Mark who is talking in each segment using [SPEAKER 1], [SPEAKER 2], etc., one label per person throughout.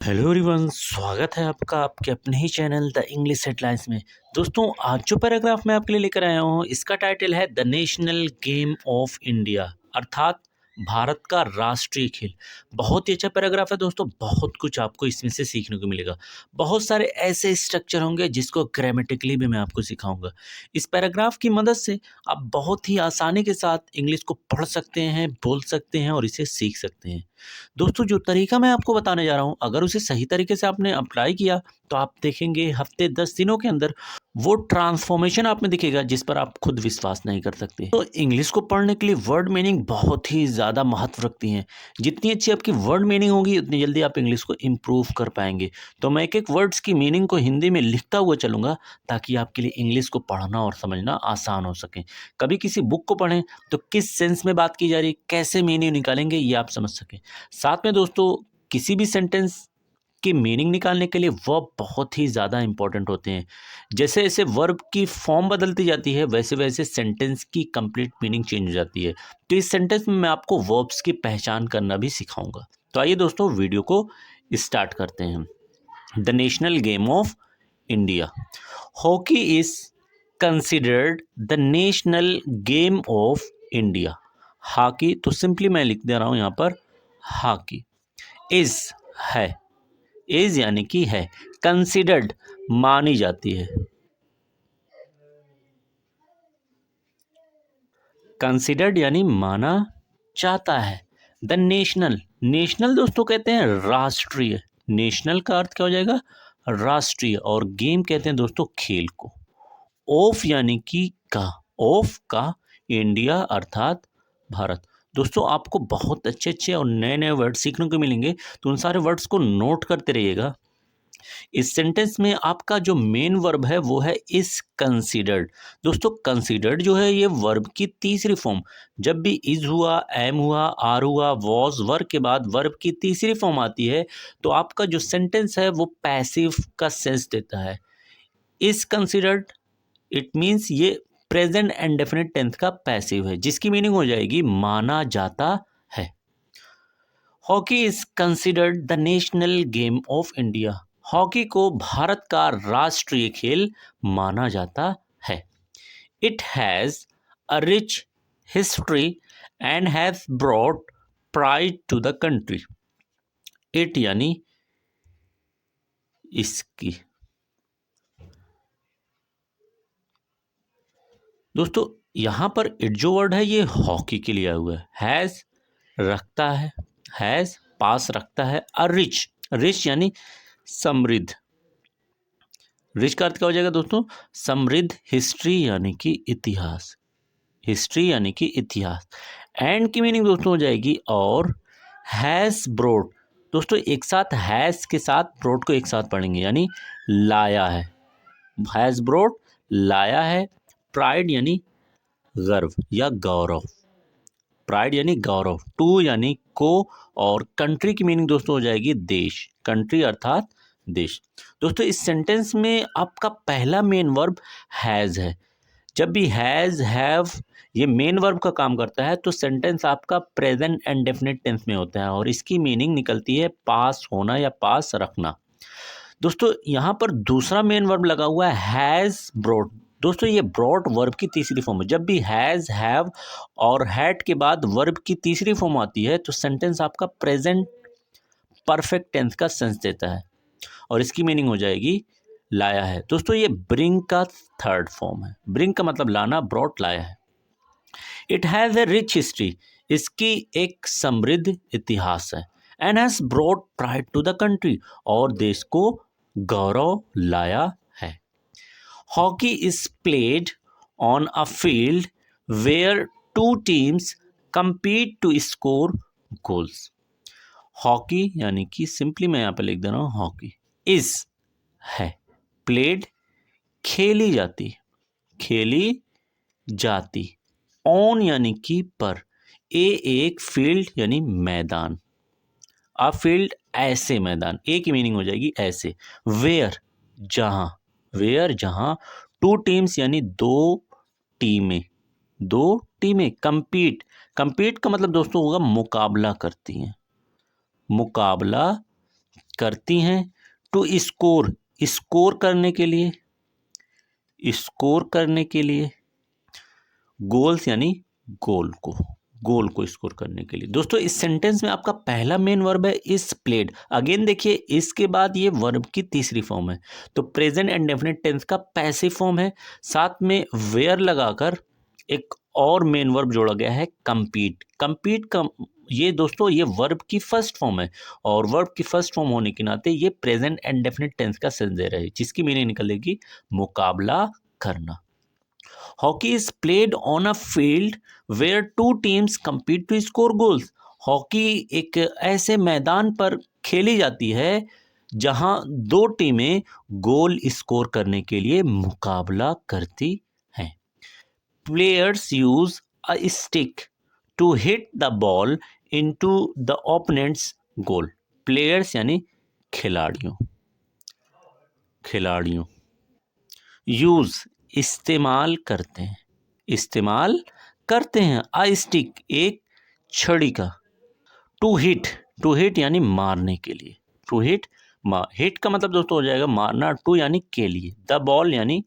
[SPEAKER 1] Hello everyone, स्वागत है आपका आपके अपने ही चैनल द इंग्लिश हेडलाइंस में। दोस्तों, आज जो पैराग्राफ मैं आपके लिए लेकर आया हूँ, इसका टाइटल है the national game of India, अर्थात भारत का राष्ट्रीय खेल। बहुत ही अच्छा पैराग्राफ है दोस्तों, बहुत कुछ आपको इसमें से सीखने को मिलेगा। बहुत सारे ऐसे स्ट्रक्चर होंगे जिसको ग्रामेटिकली भी मैं आपको सिखाऊंगा। इस पैराग्राफ की मदद से आप बहुत ही आसानी के साथ इंग्लिश को पढ़ सकते हैं, बोल सकते हैं और इसे सीख सकते हैं। दोस्तों, जो तरीका मैं आपको बताने जा रहा हूँ, अगर उसे सही तरीके से आपने अप्लाई किया तो आप देखेंगे हफ्ते 10 दिनों के अंदर वो ट्रांसफॉर्मेशन आप में दिखेगा जिस पर आप खुद विश्वास नहीं कर सकते। तो इंग्लिश को पढ़ने के लिए वर्ड मीनिंग बहुत ही ज़्यादा महत्व रखती हैं। जितनी अच्छी आपकी वर्ड मीनिंग होगी उतनी जल्दी आप इंग्लिश को इम्प्रूव कर पाएंगे। तो मैं एक एक वर्ड्स की मीनिंग को हिंदी में लिखता हुआ चलूँगा ताकि आपके लिए इंग्लिश को पढ़ना और समझना आसान हो सके। कभी किसी बुक को पढ़ें तो किस सेंस में बात की जा रही है, कैसे मीनिंग निकालेंगे, ये आप समझ सकें। साथ में दोस्तों, किसी भी सेंटेंस की मीनिंग निकालने के लिए वर्ब बहुत ही ज़्यादा इंपॉर्टेंट होते हैं। जैसे जैसे वर्ब की फॉर्म बदलती जाती है वैसे वैसे सेंटेंस की कंप्लीट मीनिंग चेंज हो जाती है। तो इस सेंटेंस में मैं आपको वर्ब्स की पहचान करना भी सिखाऊंगा। तो आइए दोस्तों, वीडियो को स्टार्ट करते हैं। The national game of India. Hockey is considered the national game of India. Hockey तो सिंपली मैं लिख दे रहा हूं यहां पर, हॉकी इज है, इज यानी कि है, कंसिडर्ड मानी जाती है, कंसिडर्ड यानी माना जाता है। द नेशनल, नेशनल दोस्तों कहते हैं राष्ट्रीय। नेशनल का अर्थ क्या हो जाएगा, राष्ट्रीय। और गेम कहते हैं दोस्तों खेल को। ऑफ यानी कि का, ऑफ का, इंडिया अर्थात भारत। दोस्तों, आपको बहुत अच्छे अच्छे और नए नए वर्ड सीखने को मिलेंगे, तो उन सारे वर्ड्स को नोट करते रहिएगा। इस सेंटेंस में आपका जो मेन वर्ब है वो है इज कंसीडर्ड। दोस्तों, कंसीडर्ड जो है ये वर्ब की तीसरी फॉर्म। जब भी इज हुआ, एम हुआ, आर हुआ, वॉज, वर के बाद वर्ब की तीसरी फॉर्म आती है तो आपका जो सेंटेंस है वो पैसिव का सेंस देता है। इज कंसीडर्ड इट मीन्स ये प्रेजेंट एंड डेफिनेट टेंस का पैसिव है, जिसकी मीनिंग हो जाएगी माना जाता है। Hockey is considered the national game of India. Hockey को भारत का राष्ट्रीय खेल माना जाता है। It has a rich history and has brought pride to the country. It यानी इसकी। दोस्तों, यहां पर इट जो वर्ड है ये हॉकी के लिए आया हुआ है। हैज रखता है, हैज पास रखता है। अ रिच, रिच यानी समृद्ध। रिच का अर्थ क्या हो जाएगा दोस्तों, समृद्ध। हिस्ट्री यानी कि इतिहास, हिस्ट्री यानी कि इतिहास। एंड की मीनिंग दोस्तों हो जाएगी और। हैज ब्रोड, दोस्तों एक साथ हैज के साथ ब्रोड को एक साथ पढ़ेंगे, यानी लाया है। हैज ब्रोड लाया है। प्राइड यानी गर्व या गौरव, प्राइड यानी गौरव। टू यानी को। और कंट्री की मीनिंग दोस्तों हो जाएगी देश, कंट्री अर्थात देश। दोस्तों, इस सेंटेंस में आपका पहला मेन वर्ब हैज है। जब भी हैज, हैव ये मेन वर्ब का काम करता है तो सेंटेंस आपका प्रेजेंट एंड डेफिनेट टेंस में होता है और इसकी मीनिंग निकलती है पास होना या पास रखना। दोस्तों, यहाँ पर दूसरा मेन वर्ब लगा हुआ है हैज ब्रॉट। दोस्तों, ये ब्रॉट वर्ब की तीसरी फॉर्म है। जब भी हैज, हैव और हैड के बाद वर्ब की तीसरी फॉर्म आती है तो सेंटेंस आपका प्रेजेंट परफेक्ट टेंस का सेंस देता है और इसकी मीनिंग हो जाएगी लाया है। दोस्तों, ये ब्रिंग का थर्ड फॉर्म है। ब्रिंग का मतलब लाना, ब्रॉट लाया है। It has a rich history, इसकी एक समृद्ध इतिहास है। And has brought pride to the country, और देश को गौरव लाया है। Hockey is played on a field where two teams compete to score goals. Hockey यानी कि सिंपली मैं यहाँ पे लिख दे रहा हूँ, हॉकी इज है, प्लेड खेली जाती, खेली जाती, ऑन यानी कि पर, ए एक फील्ड यानी मैदान, अ फील्ड ऐसे मैदान, ए की मीनिंग हो जाएगी ऐसे। वेयर जहां, वेयर जहां, टू टीम्स यानी दो टीमें, दो टीमें कंपीट, कंपीट का मतलब दोस्तों होगा मुकाबला करती हैं, मुकाबला करती हैं टू स्कोर, स्कोर करने के लिए, स्कोर करने के लिए, गोल्स यानी गोल को स्कोर करने के लिए। दोस्तों इस सेंटेंस में आपका पहला मेन वर्ब है इज प्लेड। अगेन देखिए इसके बाद ये वर्ब की तीसरी फॉर्म है, तो प्रेजेंट एंड डेफिनेट टेंस का पैसिव फॉर्म है, साथ में वेयर लगाकर एक और मेन वर्ब जोड़ा गया है कंपीट। कंपीट का ये दोस्तों ये वर्ब की फर्स्ट फॉर्म है, और वर्ब की फर्स्ट फॉर्म होने के नाते ये प्रेजेंट एंड डेफिनेट टेंस का सेंस दे रहा है, जिसकी मीनिंग निकलेगी मुकाबला करना। Hockey is played on a field where two teams compete to score goals. Hockey एक ऐसे मैदान पर खेली जाती है जहां दो टीमें गोल स्कोर करने के लिए मुकाबला करती हैं। Players use a stick to hit the ball into the opponents goal. Players यानी खिलाड़ियों, खिलाड़ियों यूज इस्तेमाल करते हैं, इस्तेमाल करते हैं अ स्टिक एक छड़ी का, टू हिट, टू हिट यानी मारने के लिए, टू हिट हिट का मतलब दोस्तों हो जाएगा मारना, टू यानी के लिए, द बॉल यानी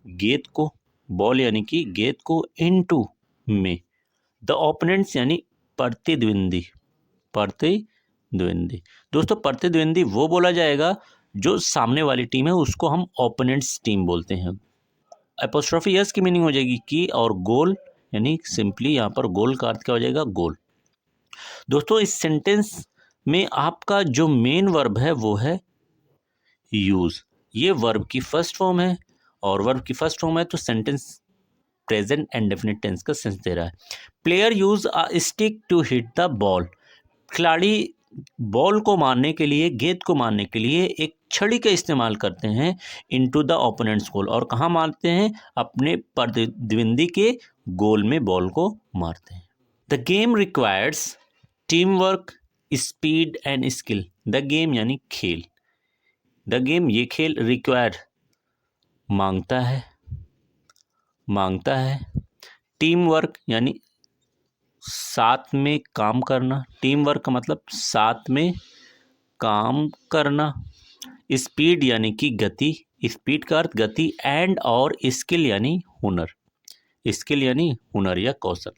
[SPEAKER 1] गेंद को, बॉल यानी कि गेंद को, इनटू में, द ओपोनेंट्स यानी प्रतिद्वंदी, प्रतिद्वंदी। दोस्तों प्रतिद्वंदी वो बोला जाएगा जो सामने वाली टीम है, उसको हम ओपोनेंट्स टीम बोलते हैं। एपोस्ट्रोफी यस की मीनिंग हो जाएगी की, और गोल यानी सिंपली यहाँ पर गोल का अर्थ क्या हो जाएगा गोल। दोस्तों इस सेंटेंस में आपका जो मेन वर्ब है वो है यूज। ये वर्ब की फर्स्ट फॉर्म है, और वर्ब की फर्स्ट फॉर्म है तो sentence present and definite tense का सेंस दे रहा है। Player use a stick to hit the ball. खिलाड़ी बॉल को मारने के लिए, गेंद को मारने के लिए एक छड़ी का इस्तेमाल करते हैं इनटू द ओपोनेंट्स गोल, और कहाँ मारते हैं अपने प्रतिद्वंदी के गोल में बॉल को मारते हैं। The game requires team work, speed and skill. The game यानी खेल, द गेम ये खेल, रिक्वायर मांगता है, मांगता है, टीम वर्क यानी साथ में काम करना, टीम वर्क का मतलब साथ में काम करना, स्पीड यानी कि गति, स्पीड का अर्थ गति, एंड और स्किल यानी हुनर, स्किल यानी हुनर या कौशल।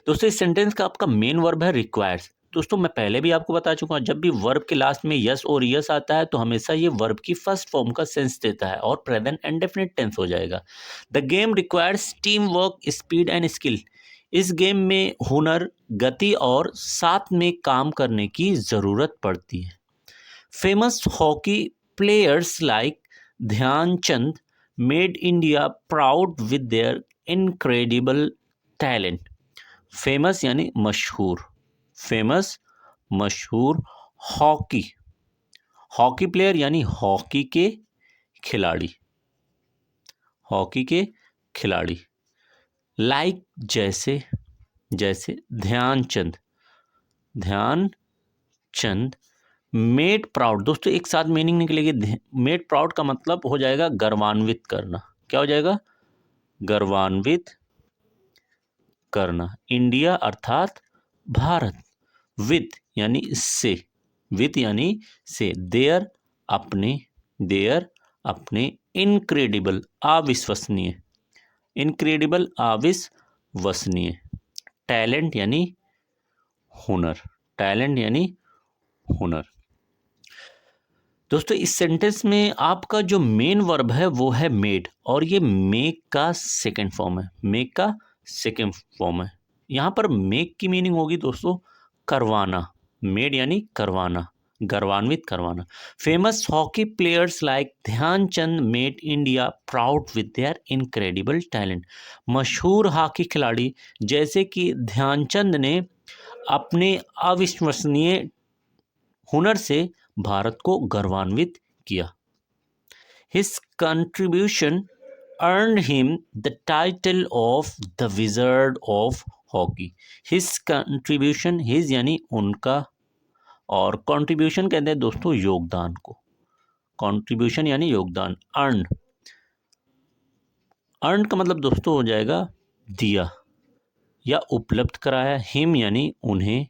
[SPEAKER 1] दोस्तों इस सेंटेंस का आपका मेन वर्ब है रिक्वायर्स। दोस्तों मैं पहले भी आपको बता चुका हूँ, जब भी वर्ब के लास्ट में यस और यस आता है तो हमेशा ये वर्ब की फर्स्ट फॉर्म का सेंस देता है और प्रेजेंट इंडेफिनिट टेंस हो जाएगा। The game requires team work, speed and skill. इस गेम में हुनर, गति और साथ में काम करने की ज़रूरत पड़ती है। Famous hockey players like Dhyan Chand made India proud with their incredible talent. Famous यानी मशहूर, फेमस मशहूर हॉकी, हॉकी प्लेयर यानी हॉकी के खिलाड़ी, हॉकी के खिलाड़ी, लाइक जैसे, जैसे ध्यानचंद, ध्यानचंद मेड प्राउड। दोस्तों एक साथ मीनिंग निकलेगी, मेड प्राउड का मतलब हो जाएगा गर्वान्वित करना। क्या हो जाएगा? गर्वान्वित करना। इंडिया अर्थात भारत, विद यानी से, विद यानी से, देयर अपने, देयर अपने, इनक्रेडिबल अविश्वसनीय, इनक्रेडिबल अविश्वसनीय, टैलेंट यानी हुनर, टैलेंट यानी हुनर। दोस्तों इस सेंटेंस में आपका जो मेन वर्ब है वो है मेड, और ये मेक का सेकंड फॉर्म है, मेक का सेकंड फॉर्म है। यहाँ पर मेक की मीनिंग होगी दोस्तों करवाना, मेड यानी करवाना, गर्वान्वित करवाना। Famous hockey players like Dhyan Chand made India proud with their incredible talent. मशहूर हॉकी खिलाड़ी जैसे कि ध्यानचंद ने अपने अविश्वसनीय हुनर से भारत को गर्वान्वित किया। His contribution earned him the title of the Wizard of Hockey. His contribution, his यानी उनका, और contribution कहते हैं दोस्तों योगदान को, contribution यानी योगदान, earned, earned का मतलब दोस्तों हो जाएगा दिया या उपलब्ध कराया, him यानी उन्हें,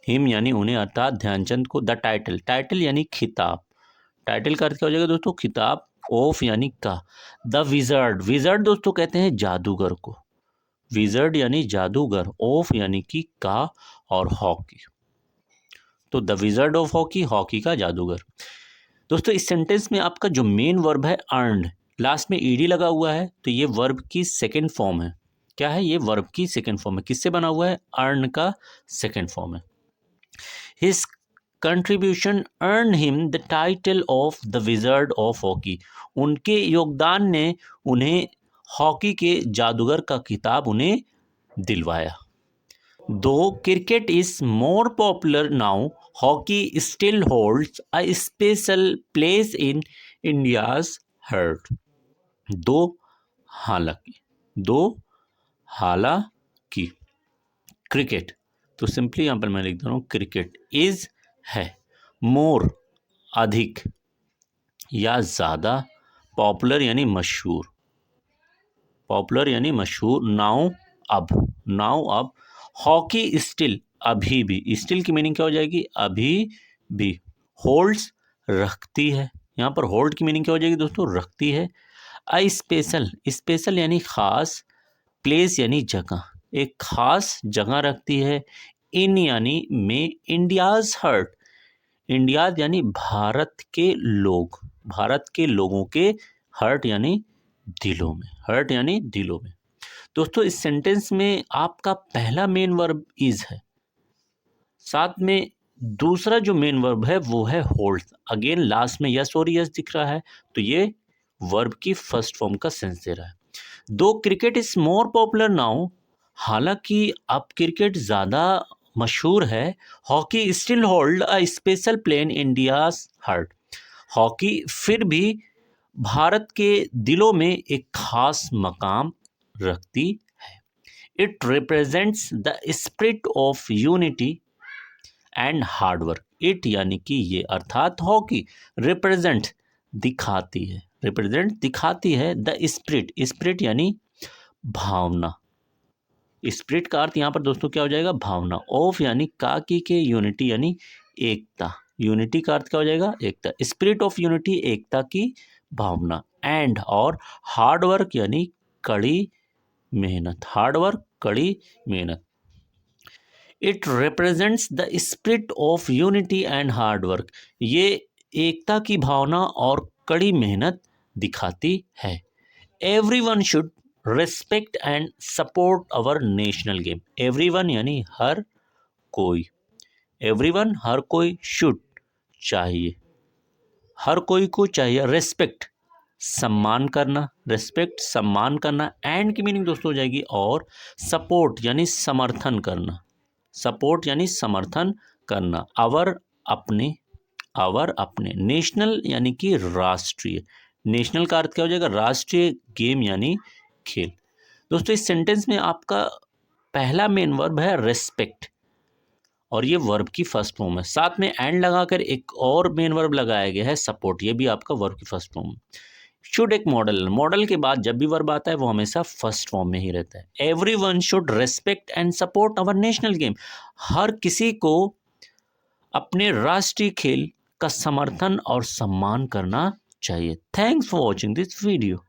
[SPEAKER 1] हिम यानी उन्हें अर्थात ध्यानचंद को द टाइटल, टाइटल यानी खिताब, टाइटल का अर्थ क्या हो जाएगा दोस्तों, खिताब, ऑफ यानी का, द विजर्ड, विजर्ड दोस्तों कहते हैं जादूगर को, विजर्ड यानी जादूगर, ऑफ यानी कि का, और हॉकी, तो the wizard of hockey, hockey का जादूगर। दोस्तों इस सेंटेंस में आपका जो मेन वर्ब है अर्नड, लास्ट में ईडी लगा हुआ है, तो ये वर्ब की सेकेंड फॉर्म है। क्या है, ये वर्ब की सेकेंड फॉर्म है। किससे बना हुआ है, अर्न का सेकेंड फॉर्म है। His contribution earn him the title of the wizard of hockey, उनके योगदान ने उन्हें हॉकी के जादूगर का खिताब उन्हें दिलवाया। Though cricket is more popular now, hockey still holds a special place in India's heart. दो हालांकि क्रिकेट, तो सिंपली यहाँ पर मैं लिख दे रहा हूँ क्रिकेट इज है, मोर अधिक या ज़्यादा, पॉपुलर यानी मशहूर, पॉपुलर यानी मशहूर, नाउ अब, हॉकी स्टिल अभी भी, स्टिल की मीनिंग क्या हो जाएगी, अभी भी, होल्ड्स रखती है, यहाँ पर होल्ड की मीनिंग क्या हो जाएगी दोस्तों, रखती है, अ स्पेशल, स्पेशल यानी खास, प्लेस यानी जगह, एक खास जगह रखती है, इन यानी में, इंडियाज हर्ट, इंडियाज यानी भारत के लोग, भारत के लोगों के, हर्ट यानी दिलों में, हर्ट यानी दिलों में। दोस्तों इस सेंटेंस में आपका पहला मेन वर्ब इज है, साथ में दूसरा जो मेन वर्ब है वो है होल्ड, अगेन लास्ट में यस और यस दिख रहा है, तो ये वर्ब की फर्स्ट फॉर्म का सेंस दे रहा है। दो cricket is more popular now, हालांकि अब क्रिकेट ज़्यादा मशहूर है, hockey still hold a special play in India's heart, hockey फिर भी भारत के दिलों में एक खास मकाम रखती है। It represents the spirit of unity and hard work, it यानी कि ये अर्थात हॉकी, रिप्रेजेंट दिखाती है, रिप्रेजेंट दिखाती है, द स्पिरिट, स्पिरिट यानी भावना, स्पिरिट का अर्थ यहाँ पर दोस्तों क्या हो जाएगा, भावना, ऑफ यानी का की के, यूनिटी यानी एकता, यूनिटी का अर्थ क्या हो जाएगा, एकता, स्पिरिट ऑफ यूनिटी एकता की भावना, एंड और हार्ड वर्क यानी कड़ी मेहनत, हार्ड वर्क कड़ी मेहनत। It represents the spirit of unity and hard work, ये एकता की भावना और कड़ी मेहनत दिखाती है। Everyone should respect and support our national game, everyone यानी हर कोई, एवरीवन हर कोई, शुड चाहिए, हर कोई को चाहिए, रिस्पेक्ट सम्मान करना, रिस्पेक्ट सम्मान करना, एंड की मीनिंग दोस्तों हो जाएगी और, सपोर्ट यानी समर्थन करना, सपोर्ट यानी समर्थन करना, अवर अपने, अवर अपने, नेशनल यानी कि राष्ट्रीय, नेशनल का अर्थ क्या हो जाएगा, राष्ट्रीय, गेम यानी खेल। दोस्तों इस सेंटेंस में आपका पहला मेन वर्ब है रेस्पेक्ट, और ये वर्ब की फर्स्ट फॉर्म है, साथ में एंड लगाकर एक और मेन वर्ब लगाया गया है सपोर्ट, ये भी आपका वर्ब की फर्स्ट फॉर्म। शुड एक मॉडल, मॉडल के बाद जब भी वर्ब आता है वो हमेशा फर्स्ट फॉर्म में ही रहता है। Everyone should respect and support our national game, हर किसी को अपने राष्ट्रीय खेल का समर्थन और सम्मान करना चाहिए। Thanks for watching this video.